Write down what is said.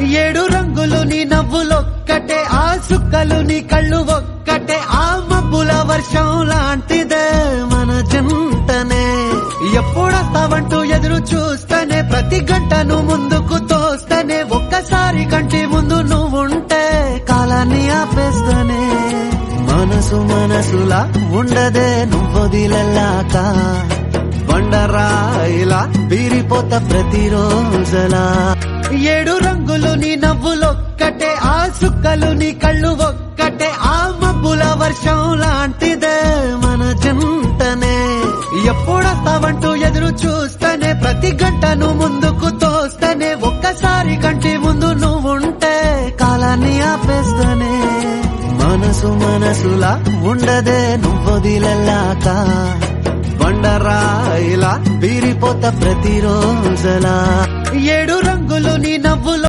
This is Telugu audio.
ఏడు రంగులు నీ నవ్వులొక్కటే, ఆ సుక్కలు నీ కళ్ళు ఒక్కటే, ఆ మబ్బుల వర్షం లాంటిదే మన జంటనే. ఎప్పుడొస్తావంటూ ఎదురు చూస్తేనే, ప్రతి గంటను ముందుకు తోస్తేనే, ఒక్కసారి కంటి ముందు నువ్వుంటే కాలాన్ని ఆపేస్తేనే. మనసు మనసులా ఉండదే నువ్వొదిలెల్లాక, బండరాయిలా బీరిపోత ప్రతిరోజలా. ఏడు రంగులు నీ నవ్వులొక్కటే, ఆ సుక్కలు నీ కళ్ళు ఒక్కటే, ఆ మబ్బుల వర్షం లాంటిదే మన జంటనే. ఎప్పుడొస్తావంటూ ఎదురు చూస్తేనే, ప్రతి గంటను ముందుకు తోస్తేనే, ఒక్కసారి కంటి ముందు నువ్వుంటే కాలాన్ని ఆపేస్తేనే. మనసు మనసులా ఉండదే నువ్వొదిలెల్లాక, బండరాయిలా బీరిపోత ప్రతిరోజలా. ఏడు రంగులు నీ నవ్వులో